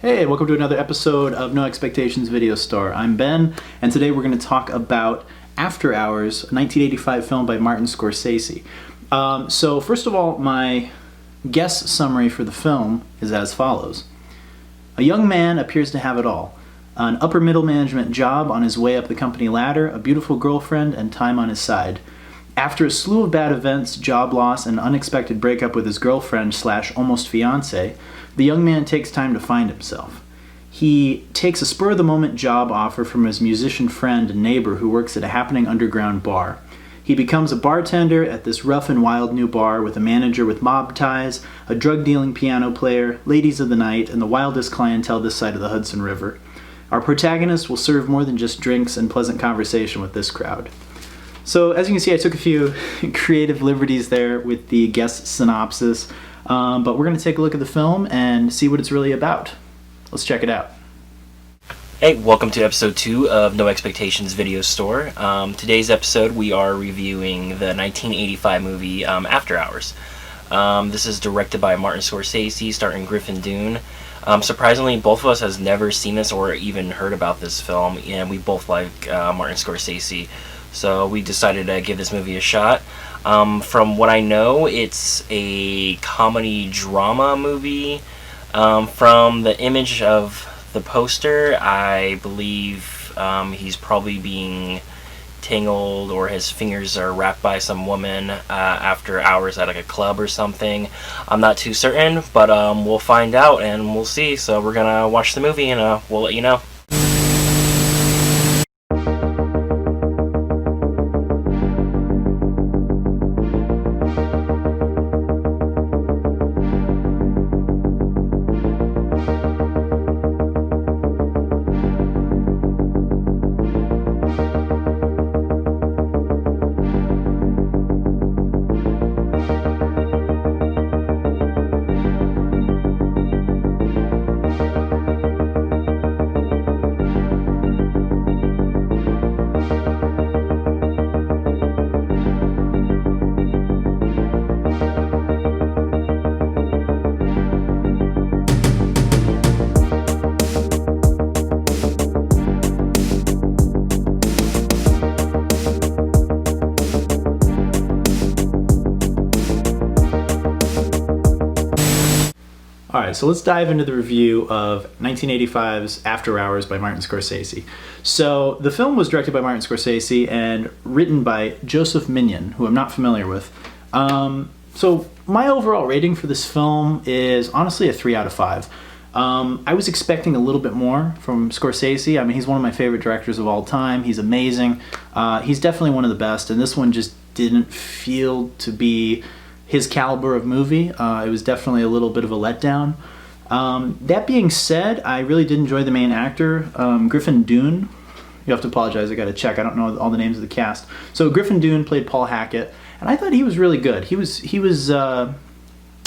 Hey, welcome to another episode of No Expectations Video Store. I'm Ben, and today we're going to talk about After Hours, a 1985 film by Martin Scorsese. So first of all, my guess summary for the film is as follows. A young man appears to have it all. An upper middle management job on his way up the company ladder, a beautiful girlfriend, and time on his side. After a slew of bad events, job loss, and unexpected breakup with his girlfriend / almost fiancé, the young man takes time to find himself. He takes a spur-of-the-moment job offer from his musician friend and neighbor who works at a happening underground bar. He becomes a bartender at this rough and wild new bar with a manager with mob ties, a drug-dealing piano player, ladies of the night, and the wildest clientele this side of the Hudson River. Our protagonist will serve more than just drinks and pleasant conversation with this crowd. So, as you can see, I took a few creative liberties there with the guest synopsis, but we're going to take a look at the film and see what it's really about. Let's check it out. Hey, welcome to episode 2 of No Expectations Video Store. Today's episode we are reviewing the 1985 movie After Hours. This is directed by Martin Scorsese, starring Griffin Dunne. Surprisingly, both of us has never seen this or even heard about this film, and we both like Martin Scorsese. So we decided to give this movie a shot. From what I know, it's a comedy drama movie. From the image of the poster, I believe he's probably being tangled or his fingers are wrapped by some woman after hours at like a club or something. I'm not too certain, but we'll find out and we'll see. So we're gonna watch the movie and we'll let you know. Alright, so let's dive into the review of 1985's After Hours by Martin Scorsese. So, the film was directed by Martin Scorsese and written by Joseph Minion, who I'm not familiar with. So, my overall rating for this film is honestly a 3 out of 5. I was expecting a little bit more from Scorsese. I mean, he's one of my favorite directors of all time. He's amazing. He's definitely one of the best, and this one just didn't feel to be his caliber of movie. It was definitely a little bit of a letdown. That being said, I really did enjoy the main actor, Griffin Dunne. You have to apologize, I gotta check, I don't know all the names of the cast. So Griffin Dunne played Paul Hackett, and I thought he was really good. He was a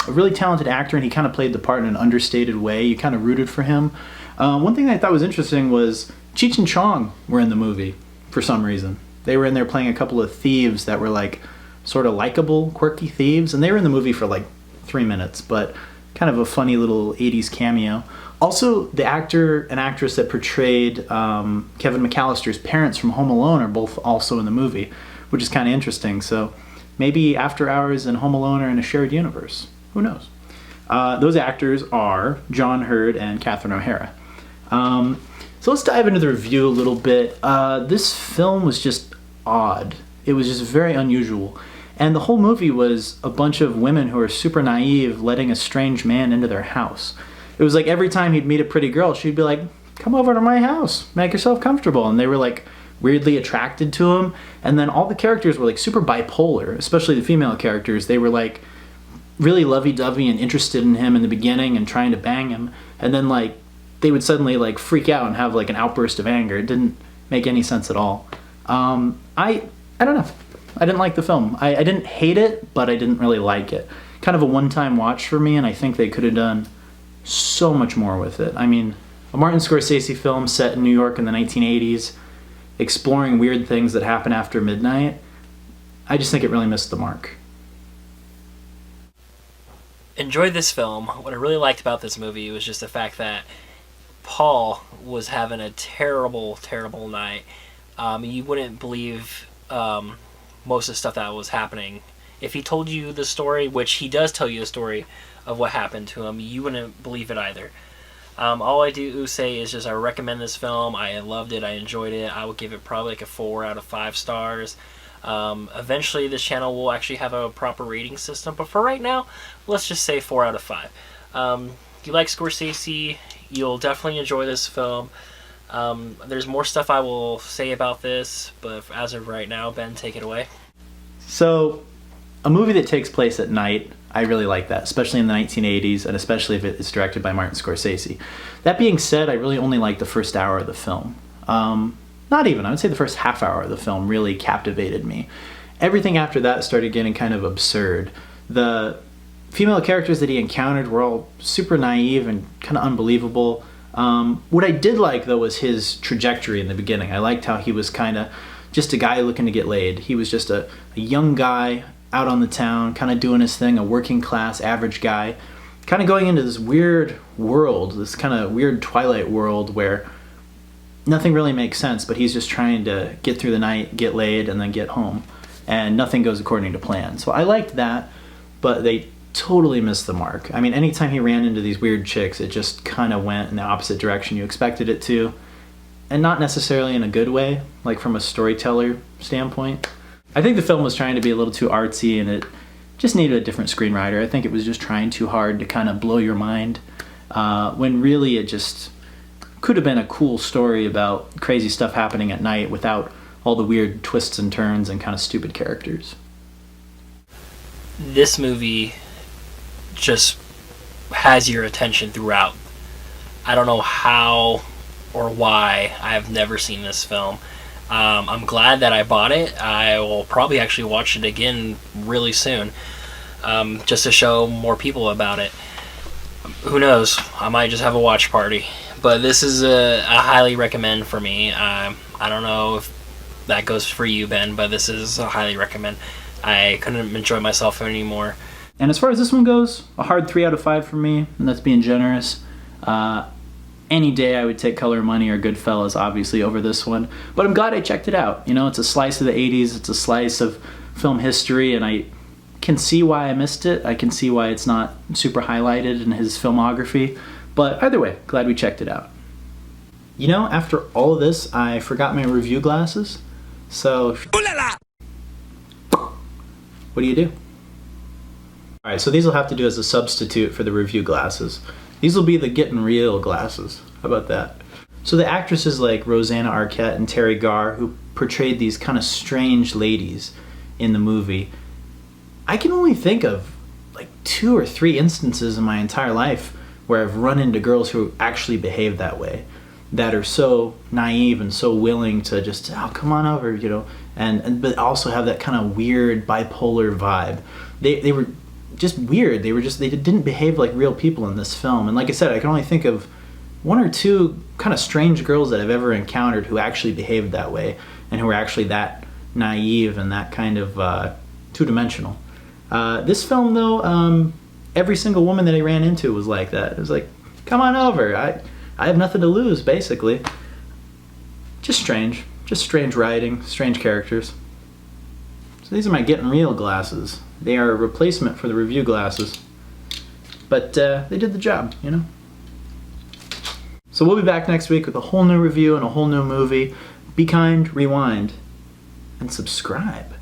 really talented actor, and he kind of played the part in an understated way. You kind of rooted for him. One thing that I thought was interesting was Cheech and Chong were in the movie for some reason. They were in there playing a couple of thieves that were like sort of likable, quirky thieves, and they were in the movie for like 3 minutes, but kind of a funny little 80s cameo. Also, the actor and actress that portrayed Kevin McAllister's parents from Home Alone are both also in the movie, which is kind of interesting. So maybe After Hours and Home Alone are in a shared universe. Who knows? Those actors are John Hurd and Catherine O'Hara. So let's dive into the review a little bit. This film was just odd. It was just very unusual. And the whole movie was a bunch of women who are super naive letting a strange man into their house. It was like every time he'd meet a pretty girl, she'd be like, come over to my house, make yourself comfortable. And they were like weirdly attracted to him. And then all the characters were like super bipolar, especially the female characters. They were like really lovey-dovey and interested in him in the beginning and trying to bang him. And then like they would suddenly like freak out and have like an outburst of anger. It didn't make any sense at all. I don't know. I didn't like the film. I didn't hate it, but I didn't really like it. Kind of a one-time watch for me, and I think they could have done so much more with it. I mean, a Martin Scorsese film set in New York in the 1980s, exploring weird things that happen after midnight, I just think it really missed the mark. Enjoyed this film. What I really liked about this movie was just the fact that Paul was having a terrible, terrible night. You wouldn't believe most of the stuff that was happening. If he told you the story, which he does tell you the story of what happened to him, you wouldn't believe it either. All I do say is just I recommend this film. I loved it. I enjoyed it. I would give it probably like a 4 out of 5 stars. Eventually this channel will actually have a proper rating system, but for right now, let's just say 4 out of 5. If you like Scorsese, you'll definitely enjoy this film. There's more stuff I will say about this, but as of right now, Ben, take it away. So, a movie that takes place at night, I really like that, especially in the 1980s, and especially if it's directed by Martin Scorsese. That being said, I really only like the first hour of the film. Not even, I would say the first half hour of the film really captivated me. Everything after that started getting kind of absurd. The female characters that he encountered were all super naive and kind of unbelievable. What I did like, though, was his trajectory in the beginning. I liked how he was kind of just a guy looking to get laid. He was just a young guy out on the town, kind of doing his thing, a working class, average guy, kind of going into this weird world, this kind of weird Twilight world where nothing really makes sense, but he's just trying to get through the night, get laid, and then get home. And nothing goes according to plan. So I liked that, but they totally missed the mark. I mean, anytime he ran into these weird chicks, it just kind of went in the opposite direction you expected it to. And not necessarily in a good way, like from a storyteller standpoint. I think the film was trying to be a little too artsy, and it just needed a different screenwriter. I think it was just trying too hard to kind of blow your mind, when really it just could have been a cool story about crazy stuff happening at night without all the weird twists and turns and kind of stupid characters. This movie just has your attention throughout. I don't know how or why. I have never seen this film. I'm glad that I bought it. I will probably actually watch it again really soon, just to show more people about it. Who knows? I might just have a watch party. But this is a highly recommend for me. I don't know if that goes for you, Ben, but this is a highly recommend. I couldn't enjoy myself anymore. And as far as this one goes, a hard 3 out of 5 for me, and that's being generous. Any day I would take Color Money or Goodfellas, obviously, over this one. But I'm glad I checked it out. You know, it's a slice of the 80s, it's a slice of film history, and I can see why I missed it. I can see why it's not super highlighted in his filmography. But either way, glad we checked it out. You know, after all of this, I forgot my review glasses. So, what do you do? Alright, so these will have to do as a substitute for the review glasses. These will be the getting real glasses. How about that? So the actresses like Rosanna Arquette and Terry Garr, who portrayed these kind of strange ladies in the movie, I can only think of like 2 or 3 instances in my entire life where I've run into girls who actually behave that way, that are so naive and so willing to just, oh, come on over, you know, but also have that kind of weird bipolar vibe. They were just weird. They didn't behave like real people in this film. And like I said, I can only think of 1 or 2 kind of strange girls that I've ever encountered who actually behaved that way and who were actually that naive and that kind of two-dimensional. This film, though, every single woman that I ran into was like that. It was like, come on over. I have nothing to lose, basically. Just strange. Just strange writing, strange characters. So these are my getting real glasses. They are a replacement for the review glasses. But they did the job, you know? So we'll be back next week with a whole new review and a whole new movie. Be kind, rewind, and subscribe.